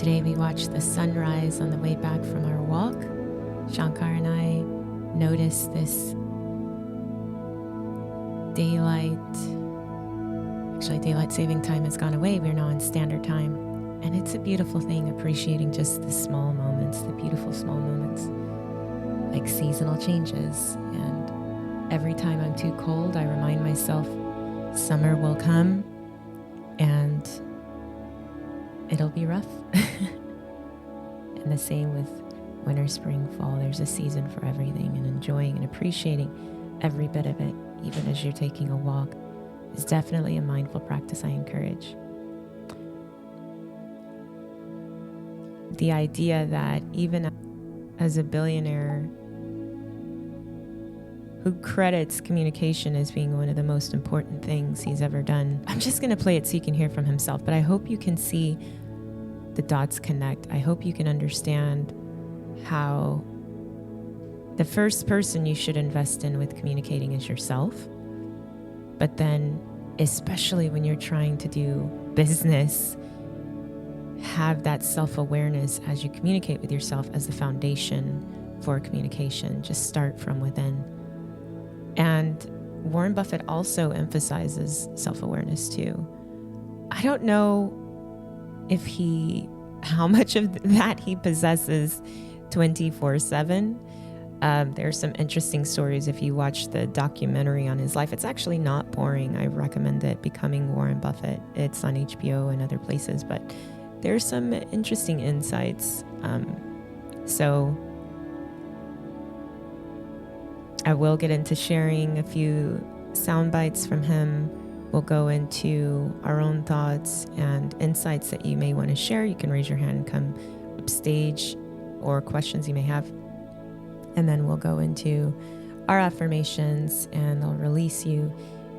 Yesterday we watched the sunrise on the way back from our walk. Shankar and I noticed this daylight saving time has gone away. We're now in standard time. And it's a beautiful thing, appreciating just the small moments, the beautiful small moments, like seasonal changes. And every time I'm too cold, I remind myself summer will come and it'll be rough. And the same with winter, spring, fall. There's a season for everything, and enjoying and appreciating every bit of it, even as you're taking a walk, is definitely a mindful practice I encourage. The idea that even as a billionaire who credits communication as being one of the most important things he's ever done, I'm just going to play it so you can hear from himself, but I hope you can see the dots connect. I hope you can understand how the first person you should invest in with communicating is yourself. But then, especially when you're trying to do business, have that self-awareness as you communicate with yourself as the foundation for communication. Just start from within. And Warren Buffett also emphasizes self-awareness too. I don't know how much of that he possesses 24/7. There's some interesting stories if you watch the documentary on his life. It's actually not boring. I recommend it, Becoming Warren Buffett. It's on HBO and other places, but there's some interesting insights. So I will get into sharing a few sound bites from him. We'll go into our own thoughts and insights that you may want to share. You can raise your hand and come upstage, or questions you may have. And then we'll go into our affirmations, and I'll release you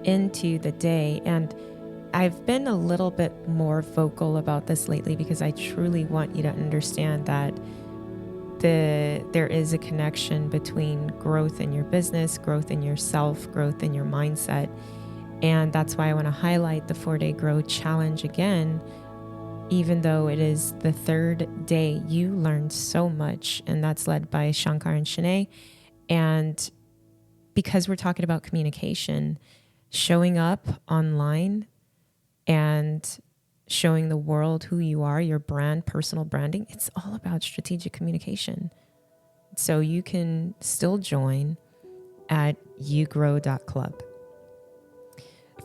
into the day. And I've been a little bit more vocal about this lately because I truly want you to understand that there is a connection between growth in your business, growth in yourself, growth in your mindset. And that's why I want to highlight the 4-day Grow Challenge again. Even though it is the third day, you learned so much, and that's led by Shankar and Shanae. And because we're talking about communication, showing up online and showing the world who you are, your brand, personal branding, it's all about strategic communication. So you can still join at YouGrow.club.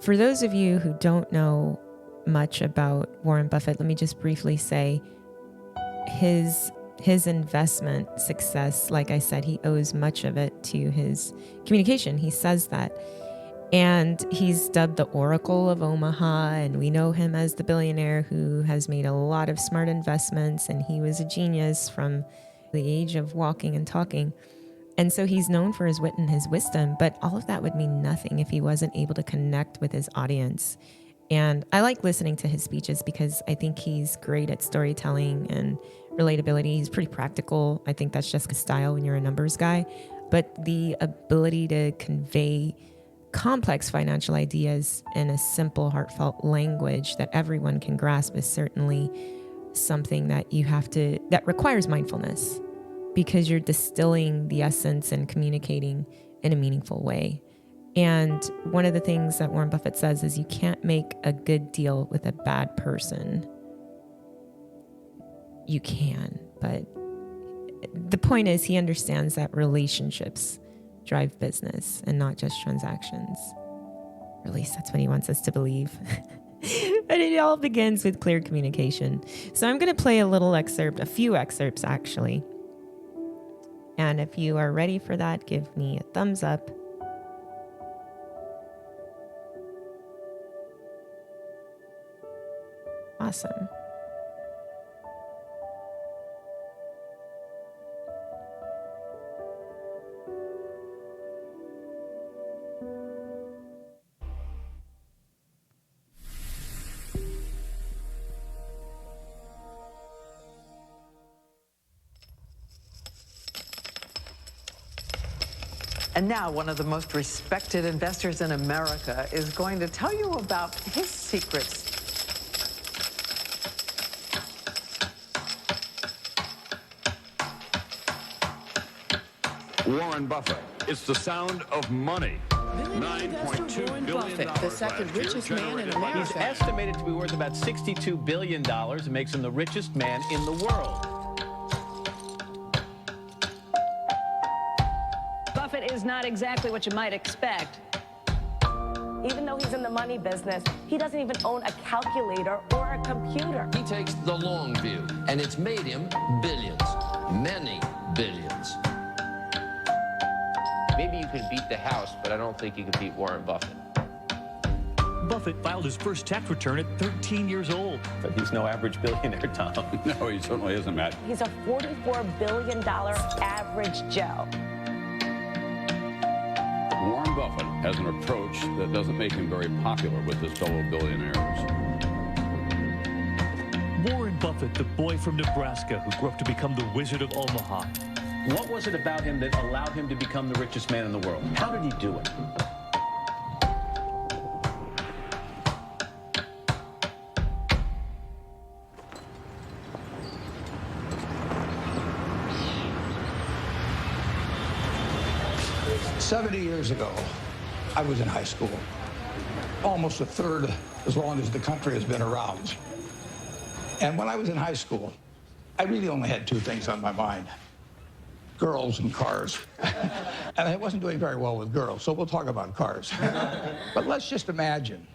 For those of you who don't know much about Warren Buffett, let me just briefly say his investment success, like I said, he owes much of it to his communication. He says that. And he's dubbed the Oracle of Omaha, and we know him as the billionaire who has made a lot of smart investments, and he was a genius from the age of walking and talking. And so he's known for his wit and his wisdom, but all of that would mean nothing if he wasn't able to connect with his audience. And I like listening to his speeches because I think he's great at storytelling and relatability. He's pretty practical. I think that's just a style when you're a numbers guy. But the ability to convey complex financial ideas in a simple, heartfelt language that everyone can grasp is certainly something that that requires mindfulness, because you're distilling the essence and communicating in a meaningful way. And one of the things that Warren Buffett says is you can't make a good deal with a bad person. You can, but the point is he understands that relationships drive business and not just transactions. Or at least that's what he wants us to believe. But it all begins with clear communication. So I'm going to play a few excerpts actually. And if you are ready for that, give me a thumbs up. Awesome. And now one of the most respected investors in America is going to tell you about his secrets. Warren Buffett. It's the sound of money. $9.2 Warren billion. Buffett, the second richest man in America. He's estimated to be worth about $62 billion. It makes him the richest man in the world. Buffett is not exactly what you might expect. Even though he's in the money business, he doesn't even own a calculator or a computer. He takes the long view, and it's made him billions, many billions. Maybe you can beat the House, but I don't think you can beat Warren Buffett. Buffett filed his first tax return at 13 years old. But he's no average billionaire, Tom. No, he certainly isn't, Matt. He's a $44 billion average Joe. Warren Buffett has an approach that doesn't make him very popular with his fellow billionaires. Warren Buffett, the boy from Nebraska who grew up to become the Wizard of Omaha. What was it about him that allowed him to become the richest man in the world? How did he do it? 70 years ago, I was in high school, almost a third as long as the country has been around. And when I was in high school, I really only had two things on my mind: girls and cars. And I wasn't doing very well with girls, so we'll talk about cars. But let's just imagine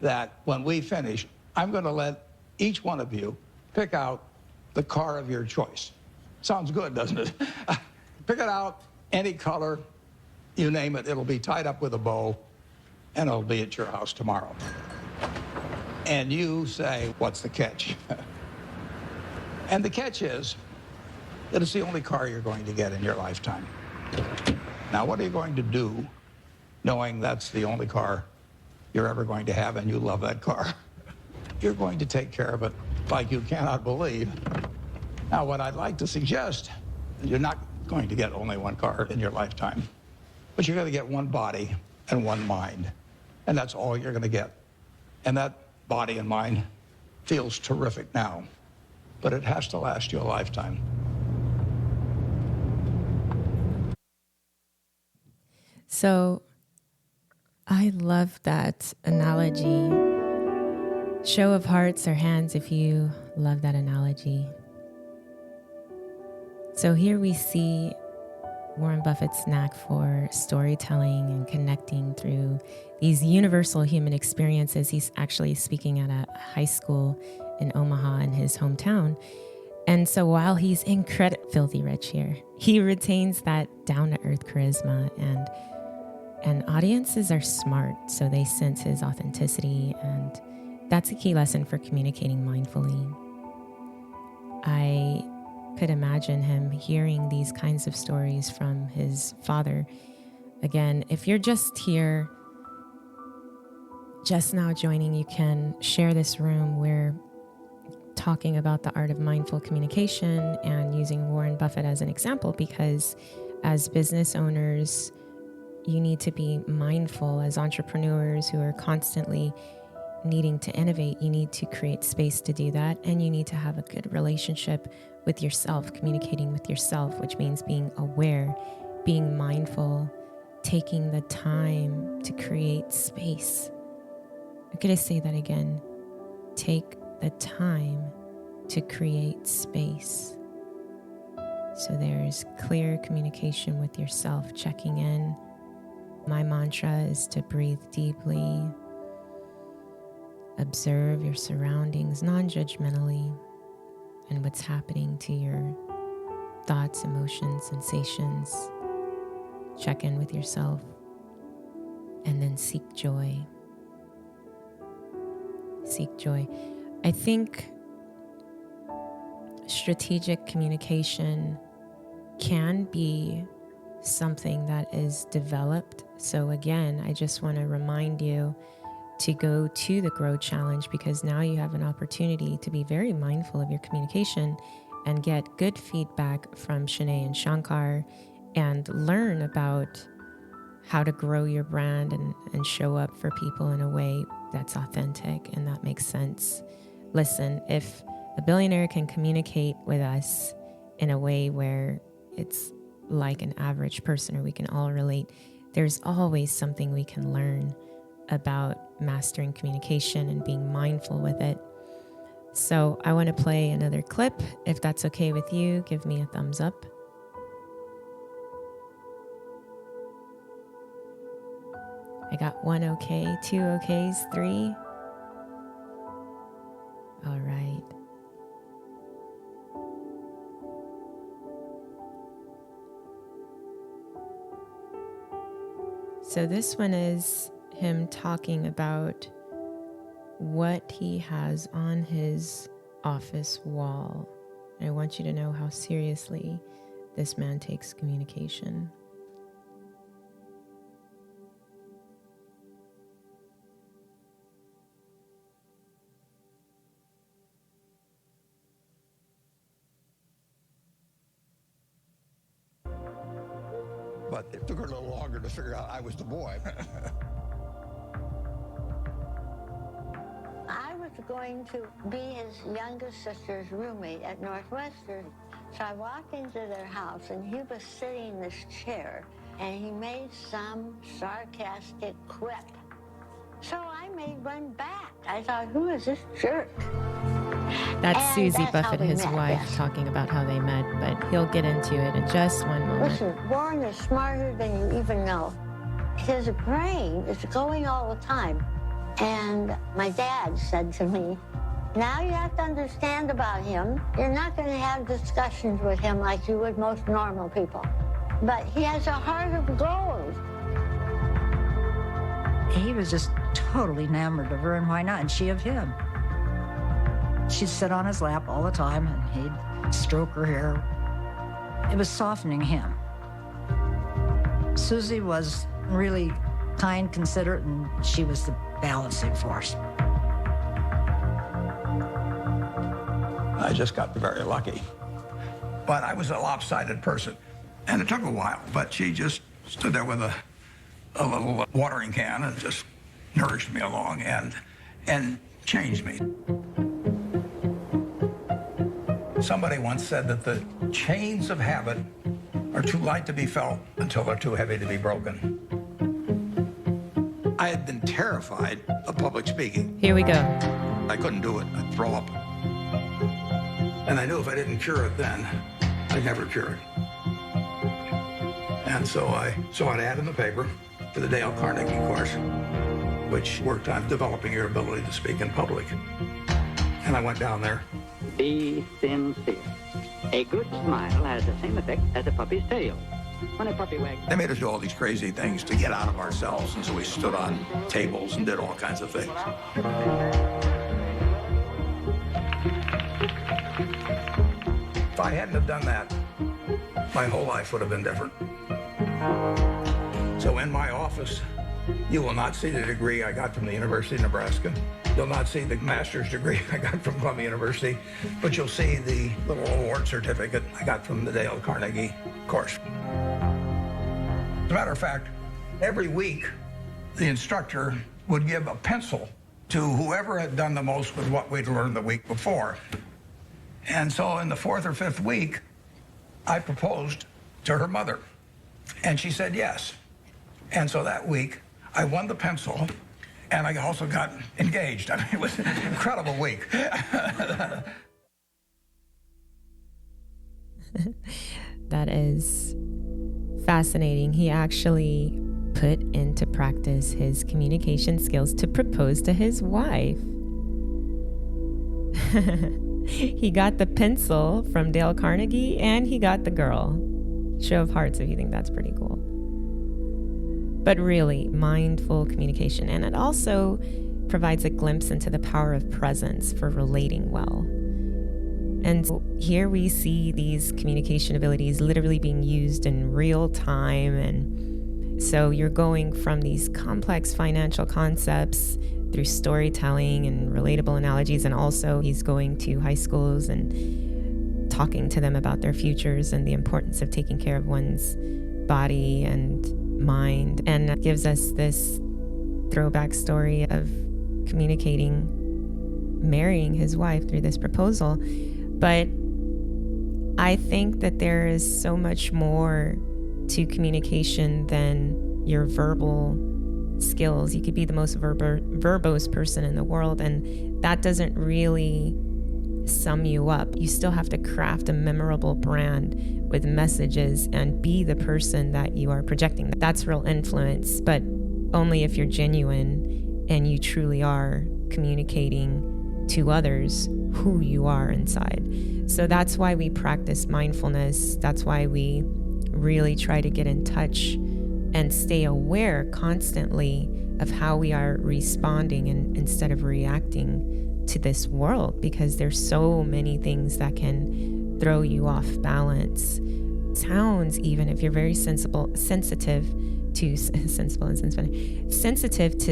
that when we finish, I'm going to let each one of you pick out the car of your choice. Sounds good, doesn't it? Pick it out, any color, you name it. It'll be tied up with a bow, and it'll be at your house tomorrow. And you say, what's the catch? And the catch is that it's the only car you're going to get in your lifetime. Now, what are you going to do knowing that's the only car you're ever going to have and you love that car? You're going to take care of it like you cannot believe. Now, what I'd like to suggest, you're not going to get only one car in your lifetime, but you're going to get one body and one mind. And that's all you're going to get. And that body and mind feels terrific now, but it has to last you a lifetime. So I love that analogy. Show of hearts or hands if you love that analogy. So here we see Warren Buffett's knack for storytelling and connecting through these universal human experiences. He's actually speaking at a high school in Omaha in his hometown. And so while he's filthy rich here, he retains that down-to-earth charisma, and audiences are smart, so they sense his authenticity, and that's a key lesson for communicating mindfully. I could imagine him hearing these kinds of stories from his father. Again, if you're just here, just now joining, you can share this room. We're talking about the art of mindful communication and using Warren Buffett as an example, because as business owners, you need to be mindful. As entrepreneurs who are constantly needing to innovate, you need to create space to do that, and you need to have a good relationship with yourself, communicating with yourself, which means being aware, being mindful, taking the time to create space. I'm going to say that again. Take the time to create space. So there's clear communication with yourself, checking in. My mantra is to breathe deeply, observe your surroundings non-judgmentally, and what's happening to your thoughts, emotions, sensations. Check in with yourself, and then seek joy. Seek joy. I think strategic communication can be something that is developed. So again, I just want to remind you to go to the Grow Challenge, because now you have an opportunity to be very mindful of your communication and get good feedback from Shanae and Shankar, and learn about how to grow your brand and show up for people in a way that's authentic and that makes sense. Listen, if a billionaire can communicate with us in a way where it's like an average person, or we can all relate. There's always something we can learn about mastering communication and being mindful with it. So I want to play another clip. If that's okay with you, give me a thumbs up. I got 1 okay, 2 okays, 3. All right. So this one is him talking about what he has on his office wall. I want you to know how seriously this man takes communication. But it took her a little longer to figure out I was the boy. I was going to be his youngest sister's roommate at Northwestern. So I walked into their house, and he was sitting in this chair, and he made some sarcastic quip. So I made one back. I thought, who is this jerk? That's Susie Buffett, his wife, talking about how they met, but he'll get into it in just one moment. Listen, Warren is smarter than you even know. His brain is going all the time. And my dad said to me, now you have to understand about him. You're not going to have discussions with him like you would most normal people. But he has a heart of gold. He was just totally enamored of her, and why not? And she of him. She'd sit on his lap all the time, and he'd stroke her hair. It was softening him. Susie was really kind, considerate, and she was the balancing force. I just got very lucky. But I was a lopsided person, and it took a while, but she just stood there with a little watering can and just nourished me along and changed me. Somebody once said that the chains of habit are too light to be felt until they're too heavy to be broken. I had been terrified of public speaking. Here we go. I couldn't do it. I'd throw up. And I knew if I didn't cure it then, I'd never cure it. And so I saw an ad in the paper for the Dale Carnegie course, which worked on developing your ability to speak in public. And I went down there. Be sincere. A good smile has the same effect as a puppy's tail. When a puppy wags... They made us do all these crazy things to get out of ourselves, and so we stood on tables and did all kinds of things. If I hadn't have done that, my whole life would have been different. So in my office, you will not see the degree I got from the University of Nebraska. You'll not see the master's degree I got from Columbia University, but you'll see the little award certificate I got from the Dale Carnegie course. As a matter of fact, every week, the instructor would give a pencil to whoever had done the most with what we'd learned the week before. And so in the 4th or 5th week, I proposed to her mother, and she said yes. And so that week, I won the pencil, and I also got engaged. I mean, it was an incredible week. That is fascinating. He actually put into practice his communication skills to propose to his wife. He got the pencil from Dale Carnegie, and he got the girl. Show of hearts if you think that's pretty cool. But really, mindful communication. And it also provides a glimpse into the power of presence for relating well. And here we see these communication abilities literally being used in real time. And so you're going from these complex financial concepts through storytelling and relatable analogies. And also he's going to high schools and talking to them about their futures and the importance of taking care of one's body and mind, and gives us this throwback story of communicating, marrying his wife through this proposal. But I think that there is so much more to communication than your verbal skills. You could be the most verbose person in the world, and that doesn't really sum you up. You still have to craft a memorable brand with messages and be the person that you are projecting. That's real influence, but only if you're genuine and you truly are communicating to others who you are inside. So that's why we practice mindfulness. That's why we really try to get in touch and stay aware constantly of how we are responding and instead of reacting to this world, because there's so many things that can throw you off balance. Sounds, even if you're very sensitive to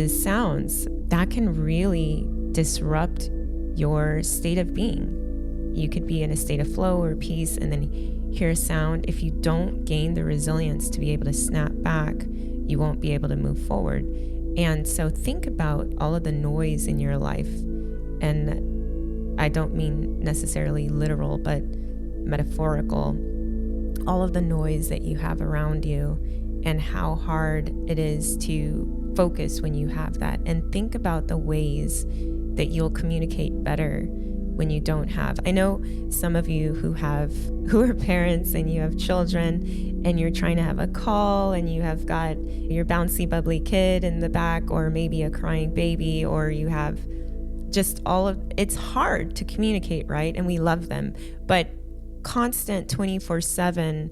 sounds, that can really disrupt your state of being. You could be in a state of flow or peace and then hear a sound. If you don't gain the resilience to be able to snap back, you won't be able to move forward. And so think about all of the noise in your life. And I don't mean necessarily literal, but metaphorical. All of the noise that you have around you and how hard it is to focus when you have that. And think about the ways that you'll communicate better when you don't have. I know some of you who are parents and you have children and you're trying to have a call and you have got your bouncy bubbly kid in the back, or maybe a crying baby, or you have just it's hard to communicate, right? And we love them, but constant 24/7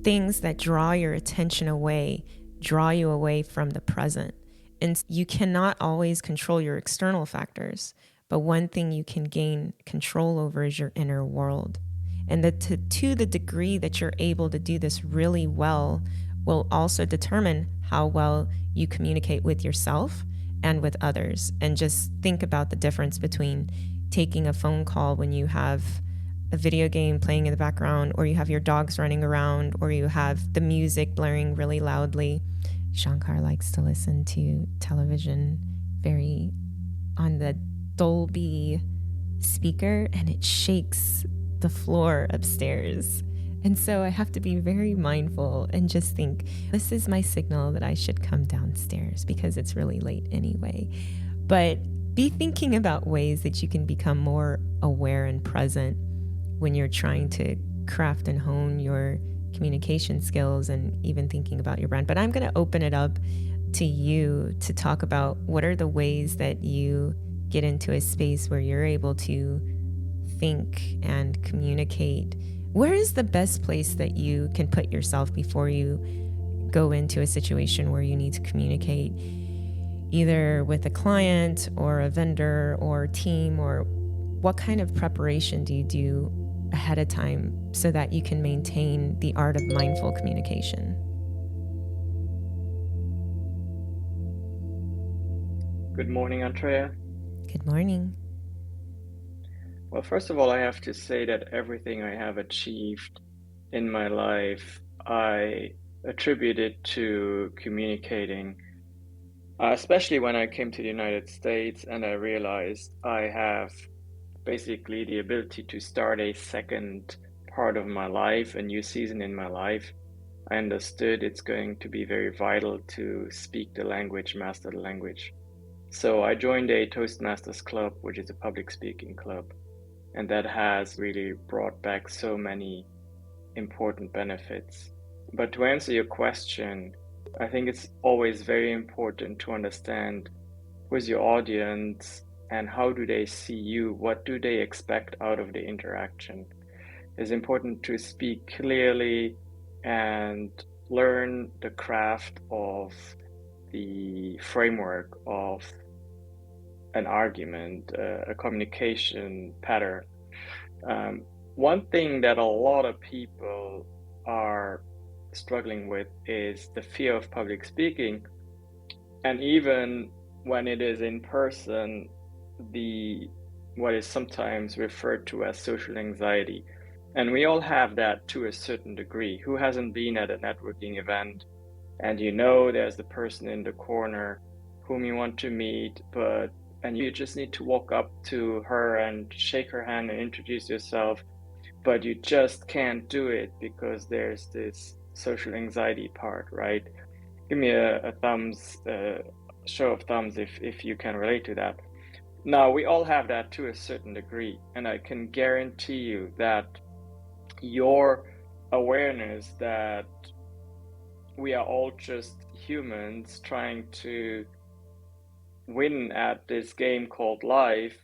things that draw your attention away, draw you away from the present. And you cannot always control your external factors, but one thing you can gain control over is your inner world. And to the degree that you're able to do this really well will also determine how well you communicate with yourself and with others. And just think about the difference between taking a phone call when you have a video game playing in the background, or you have your dogs running around, or you have the music blaring really loudly. Shankar likes to listen to television very on the Dolby speaker, and it shakes the floor upstairs. And so I have to be very mindful and just think, this is my signal that I should come downstairs because it's really late anyway. But be thinking about ways that you can become more aware and present when you're trying to craft and hone your communication skills and even thinking about your brand. But I'm going to open it up to you to talk about what are the ways that you get into a space where you're able to think and communicate. Where is the best place that you can put yourself before you go into a situation where you need to communicate either with a client or a vendor or team, or what kind of preparation do you do ahead of time so that you can maintain the art of mindful communication? Good morning, Andrea. Good morning. Well, first of all, I have to say that everything I have achieved in my life, I attribute it to communicating, especially when I came to the United States and I realized I have basically the ability to start a second part of my life, a new season in my life. I understood it's going to be very vital to speak the language, master the language. So I joined a Toastmasters club, which is a public speaking club. And that has really brought back so many important benefits. But to answer your question, I think it's always very important to understand who's your audience and how do they see you? What do they expect out of the interaction? It's important to speak clearly and learn the craft of the framework of an argument, a communication pattern. One thing that a lot of people are struggling with is the fear of public speaking. And even when it is in person, what is sometimes referred to as social anxiety. And we all have that to a certain degree. Who hasn't been at a networking event and there's the person in the corner whom you want to meet, and you just need to walk up to her and shake her hand and introduce yourself, but you just can't do it because there's this social anxiety part, right? Give me a thumbs, show of thumbs if you can relate to that. Now, we all have that to a certain degree, and I can guarantee you that your awareness that we are all just humans trying to win at this game called life,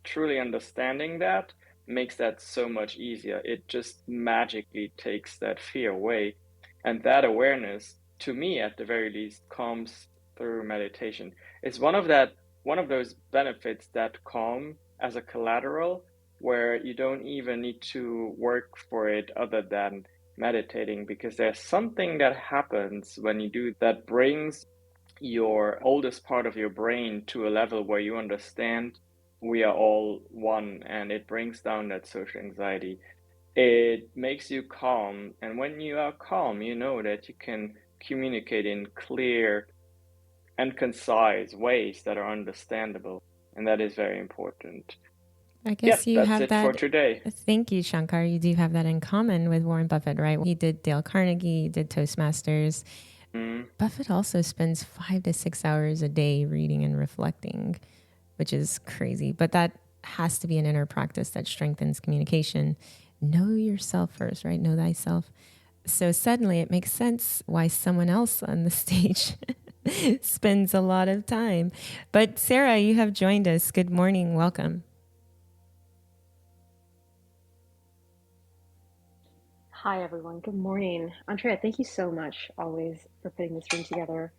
truly understanding that makes that so much easier. It just magically takes that fear away. And that awareness, to me at the very least, comes through meditation. It's one of those benefits that come as a collateral where you don't even need to work for it other than meditating, because there's something that happens when you do that brings your oldest part of your brain to a level where you understand we are all one, and it brings down that social anxiety. It makes you calm, and when you are calm, you know that you can communicate in clear and concise ways that are understandable, and that is very important. I guess you That's have it for that. today. Thank you, Shankar. You do have that in common with Warren Buffett, right? He did Dale Carnegie, he did Toastmasters. Buffett also spends 5 to 6 hours a day reading and reflecting, which is crazy. But that has to be an inner practice that strengthens communication. Know yourself first, right? Know thyself. So suddenly it makes sense why someone else on the stage spends a lot of time. But Sarah, you have joined us. Good morning. Welcome. Hi, everyone. Good morning. Andrea, thank you so much always for putting this room together.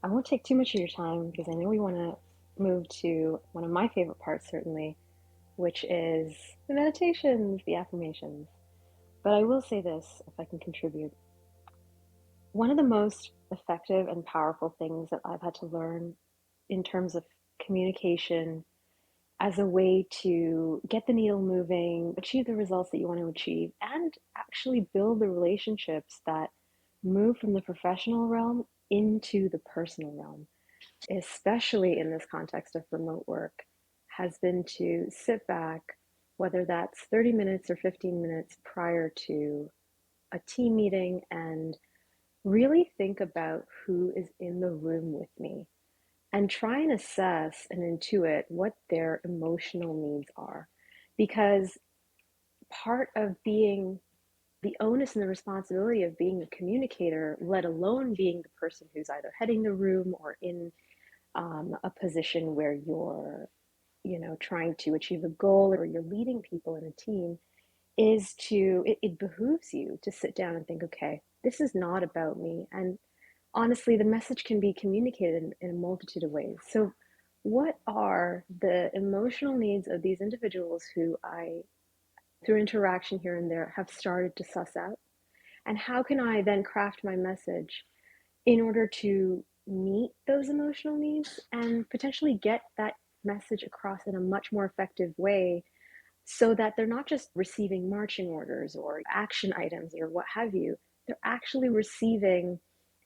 I won't take too much of your time because I know we want to move to one of my favorite parts, certainly, which is the meditations, the affirmations. But I will say this, if I can contribute. One of the most effective and powerful things that I've had to learn in terms of communication as a way to get the needle moving, achieve the results that you want to achieve, and actually build the relationships that move from the professional realm into the personal realm, especially in this context of remote work, has been to sit back, whether that's 30 minutes or 15 minutes prior to a team meeting, and really think about who is in the room with me and try and assess and intuit what their emotional needs are. Because part of being the onus and the responsibility of being a communicator, let alone being the person who's either heading the room or in a position where you're, trying to achieve a goal or you're leading people in a team, is it behooves you to sit down and think, okay, this is not about me. And honestly, the message can be communicated in a multitude of ways. So what are the emotional needs of these individuals who I, through interaction here and there, have started to suss out? And how can I then craft my message in order to meet those emotional needs and potentially get that message across in a much more effective way, so that they're not just receiving marching orders or action items or what have you, they're actually receiving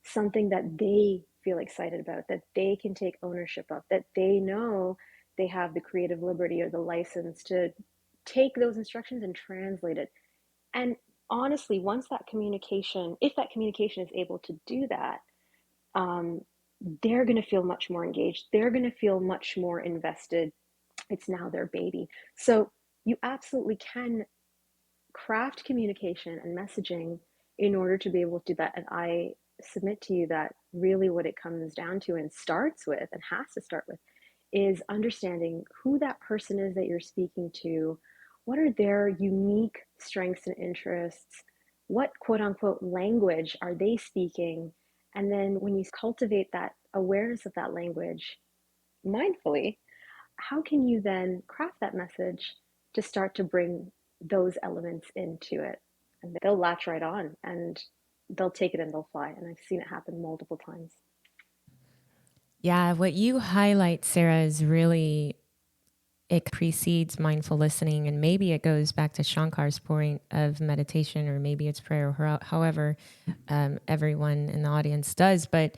something that they feel excited about, that they can take ownership of, that they know they have the creative liberty or the license to take those instructions and translate it. And honestly, once that communication, if that communication is able to do that, they're going to feel much more engaged. They're going to feel much more invested. It's now their baby. So you absolutely can craft communication and messaging in order to be able to do that. And I submit to you that really what it comes down to and starts with and has to start with is understanding who that person is that you're speaking to. What are their unique strengths and interests? What quote unquote language are they speaking? And then when you cultivate that awareness of that language mindfully, how can you then craft that message to start to bring those elements into it? And they'll latch right on and they'll take it and they'll fly. And I've seen it happen multiple times. Yeah, what you highlight, Sarah, is really, it precedes mindful listening. And maybe it goes back to Shankar's point of meditation, or maybe it's prayer, or however everyone in the audience does. But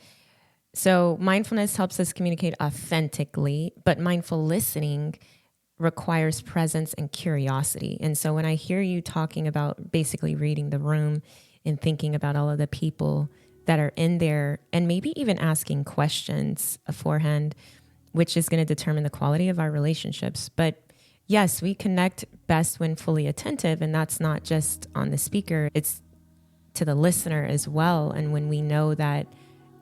so mindfulness helps us communicate authentically, but mindful listening requires presence and curiosity. And so when I hear you talking about basically reading the room and thinking about all of the people that are in there, and maybe even asking questions beforehand, which is going to determine the quality of our relationships. But yes, we connect best when fully attentive, and that's not just on the speaker, it's to the listener as well. And when we know that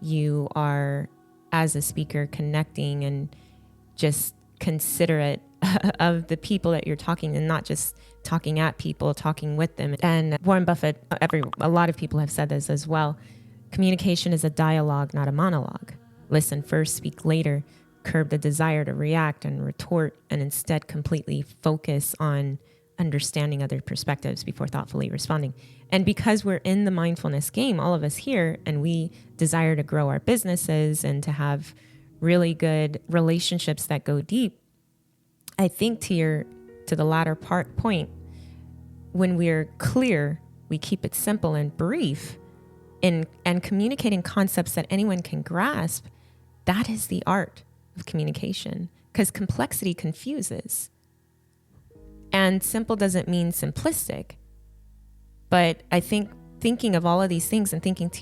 you are, as a speaker, connecting and just considerate of the people that you're talking, and not just talking at people, talking with them. And Warren Buffett, a lot of people have said this as well. Communication is a dialogue, not a monologue. Listen first, speak later. Curb the desire to react and retort, and instead completely focus on understanding other perspectives before thoughtfully responding. And because we're in the mindfulness game, all of us here, and we desire to grow our businesses and to have really good relationships that go deep, I think to the latter point, when we're clear, we keep it simple and brief, and communicating concepts that anyone can grasp. That is the art of communication, because complexity confuses. And simple doesn't mean simplistic. But I think thinking of all of these things and thinking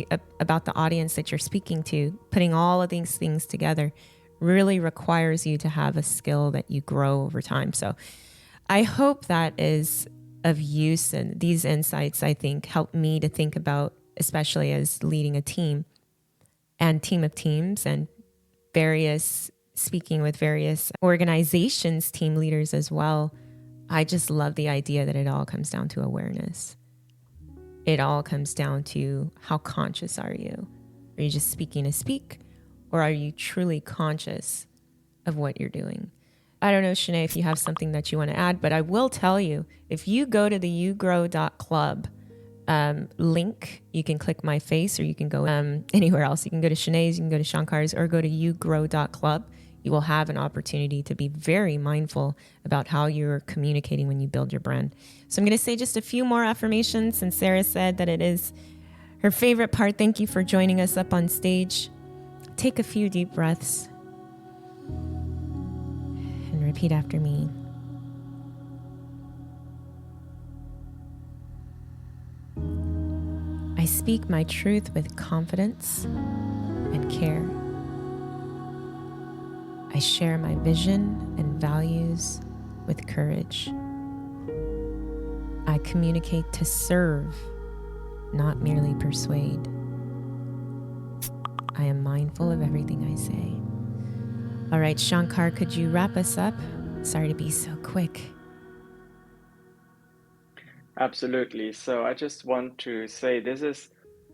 about the audience that you're speaking to, putting all of these things together really requires you to have a skill that you grow over time. So I hope that is of use, and these insights, I think, help me to think about, especially as leading a team and team of teams and speaking with various organizations, team leaders as well. I just love the idea that it all comes down to awareness. It all comes down to how conscious are you? Are you just speaking to speak, or are you truly conscious of what you're doing? I don't know, Shanae, if you have something that you want to add, but I will tell you, if you go to the YouGrow.club link, you can click my face, or you can go anywhere else. You can go to Shanae's, you can go to Shankar's, or go to YouGrow.club. You will have an opportunity to be very mindful about how you're communicating when you build your brand. So I'm going to say just a few more affirmations, since Sarah said that it is her favorite part. Thank you for joining us up on stage. Take a few deep breaths and repeat after me. I speak my truth with confidence and care. I share my vision and values with courage. I communicate to serve, not merely persuade. I am mindful of everything I say. All right, Shankar, could you wrap us up? Sorry to be so quick. Absolutely. So I just want to say this is,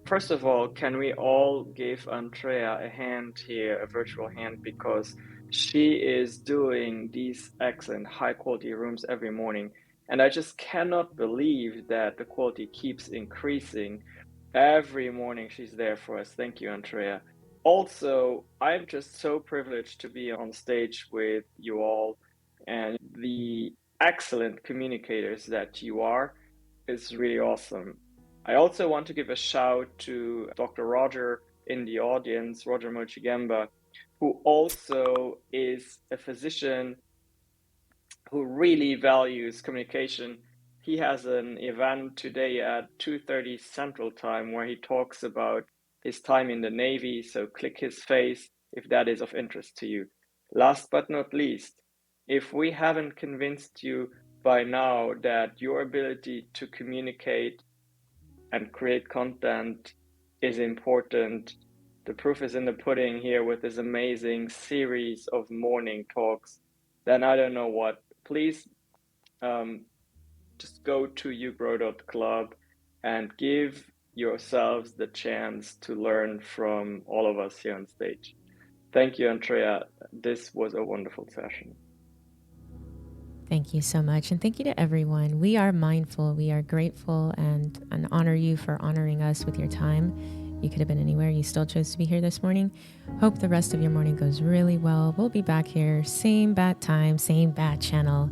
first of all, can we all give Andrea a hand here, a virtual hand, because she is doing these excellent high quality rooms every morning. And I just cannot believe that the quality keeps increasing. Every morning she's there for us. Thank you, Andrea. Also, I'm just so privileged to be on stage with you all, and the excellent communicators that you are is really awesome. I also want to give a shout to Dr. Roger in the audience, Roger Mochigemba, who also is a physician who really values communication. He has an event today at 2:30 Central Time where he talks about his time in the Navy, so click his face if that is of interest to you. Last but not least, if we haven't convinced you by now that your ability to communicate and create content is important, the proof is in the pudding here with this amazing series of morning talks, then I don't know what. Please just go to YouGrow.club and give yourselves the chance to learn from all of us here on stage. Thank you, Andrea. This was a wonderful session. Thank you so much. And thank you to everyone. We are mindful, we are grateful, and honor you for honoring us with your time. You could have been anywhere. You still chose to be here this morning. Hope the rest of your morning goes really well. We'll be back here, same bat time, same bat channel,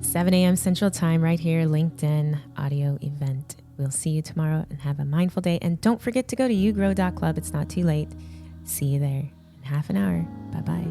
7 a.m. Central Time, right here, LinkedIn audio event. We'll see you tomorrow, and have a mindful day. And don't forget to go to YouGrow.club. It's not too late. See you there in half an hour. Bye-bye.